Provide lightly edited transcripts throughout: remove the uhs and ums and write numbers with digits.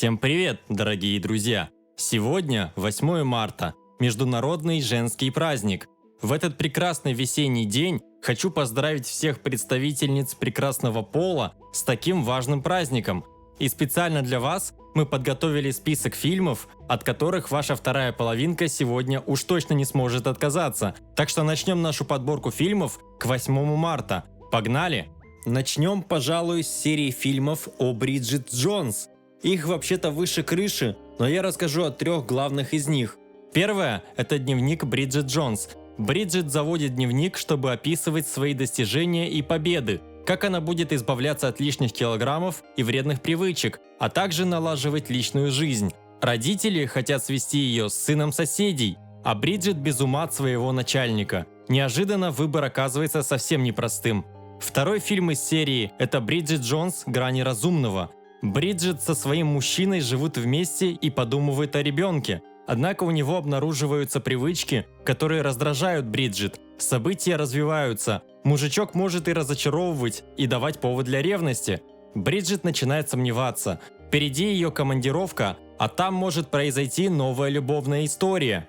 Всем привет, дорогие друзья! Сегодня 8 марта, Международный женский праздник. В этот прекрасный весенний день хочу поздравить всех представительниц прекрасного пола с таким важным праздником. И специально для вас мы подготовили список фильмов, от которых ваша вторая половинка сегодня уж точно не сможет отказаться. Так что начнем нашу подборку фильмов к 8 марта. Погнали! Начнем, пожалуй, с серии фильмов о Бриджит Джонс. Их вообще-то выше крыши, но я расскажу о трех главных из них. Первое – это дневник Бриджит Джонс. Бриджит заводит дневник, чтобы описывать свои достижения и победы, как она будет избавляться от лишних килограммов и вредных привычек, а также налаживать личную жизнь. Родители хотят свести ее с сыном соседей, а Бриджит без ума от своего начальника. Неожиданно выбор оказывается совсем непростым. Второй фильм из серии – это Бриджит Джонс «Грани разумного». Бриджит со своим мужчиной живут вместе и подумывают о ребенке. Однако у него обнаруживаются привычки, которые раздражают Бриджит. События развиваются. Мужичок может и разочаровывать, и давать повод для ревности. Бриджит начинает сомневаться. Впереди ее командировка, а там может произойти новая любовная история.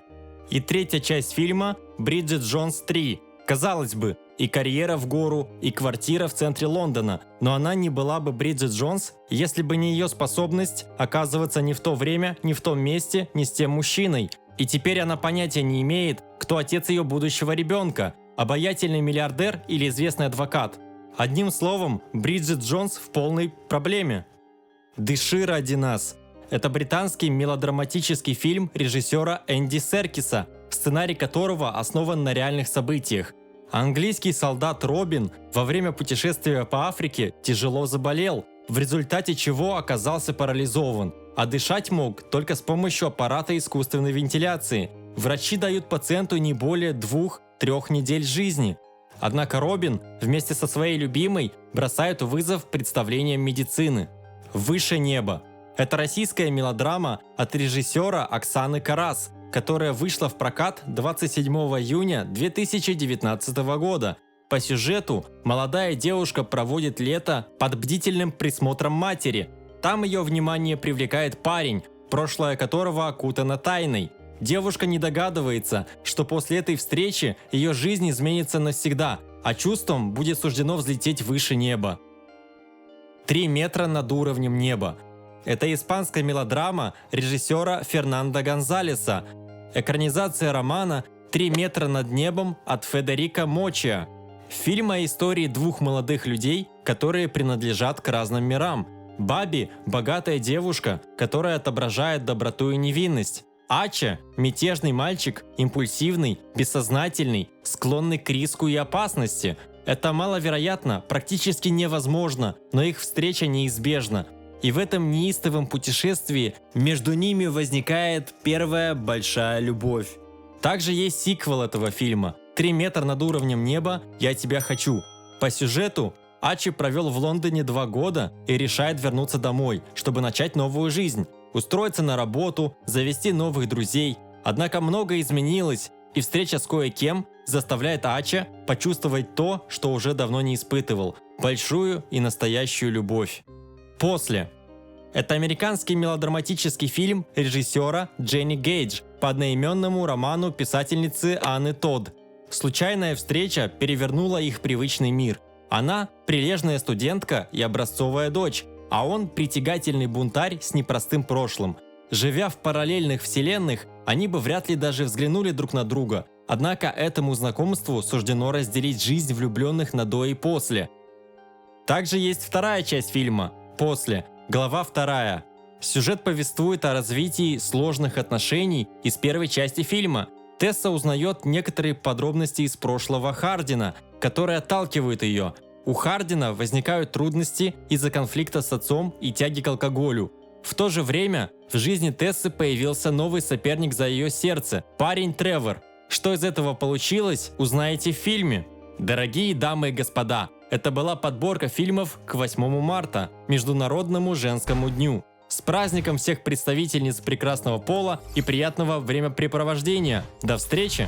И третья часть фильма «Бриджит Джонс 3». Казалось бы, и карьера в гору, и квартира в центре Лондона, но она не была бы Бриджит Джонс, если бы не ее способность оказываться не в то время, не в том месте, не с тем мужчиной. И теперь она понятия не имеет, кто отец ее будущего ребенка, обаятельный миллиардер или известный адвокат. Одним словом, Бриджит Джонс в полной проблеме. «Дыши ради нас». Это британский мелодраматический фильм режиссера Энди Серкиса, сценарий которого основан на реальных событиях. Английский солдат Робин во время путешествия по Африке тяжело заболел, в результате чего оказался парализован, а дышать мог только с помощью аппарата искусственной вентиляции. Врачи дают пациенту не более 2-3 недель жизни. Однако Робин вместе со своей любимой бросают вызов представлениям медицины. «Выше неба». Это российская мелодрама от режиссера Оксаны Карас, которая вышла в прокат 27 июня 2019 года. По сюжету молодая девушка проводит лето под бдительным присмотром матери. Там ее внимание привлекает парень, прошлое которого окутано тайной. Девушка не догадывается, что после этой встречи ее жизнь изменится навсегда, а чувствам будет суждено взлететь выше неба. 3 метра над уровнем неба. Это испанская мелодрама режиссера Фернандо Гонсалеса. Экранизация романа «3 метра над небом» от Федерико Мочиа. Фильм о истории двух молодых людей, которые принадлежат к разным мирам. Баби – богатая девушка, которая отображает доброту и невинность. Ача – мятежный мальчик, импульсивный, бессознательный, склонный к риску и опасности. Это маловероятно, практически невозможно, но их встреча неизбежна. И в этом неистовом путешествии между ними возникает первая большая любовь. Также есть сиквел этого фильма «3 метра над уровнем неба. Я тебя хочу». По сюжету Ачи провел в Лондоне 2 года и решает вернуться домой, чтобы начать новую жизнь, устроиться на работу, завести новых друзей. Однако многое изменилось, и встреча с кое-кем заставляет Ача почувствовать то, что уже давно не испытывал – большую и настоящую любовь. «После». Это американский мелодраматический фильм режиссера Дженни Гейдж по одноименному роману писательницы Анны Тодд. Случайная встреча перевернула их привычный мир. Она – прилежная студентка и образцовая дочь, а он – притягательный бунтарь с непростым прошлым. Живя в параллельных вселенных, они бы вряд ли даже взглянули друг на друга. Однако этому знакомству суждено разделить жизнь влюбленных на до и после. Также есть вторая часть фильма «После». Глава 2. Сюжет повествует о развитии сложных отношений из первой части фильма. Тесса узнает некоторые подробности из прошлого Хардина, которые отталкивают ее. У Хардина возникают трудности из-за конфликта с отцом и тяги к алкоголю. В то же время в жизни Тессы появился новый соперник за ее сердце – парень Тревор. Что из этого получилось, узнаете в фильме. Дорогие дамы и господа, это была подборка фильмов к 8 марта, Международному женскому дню. С праздником всех представительниц прекрасного пола и приятного времяпрепровождения. До встречи!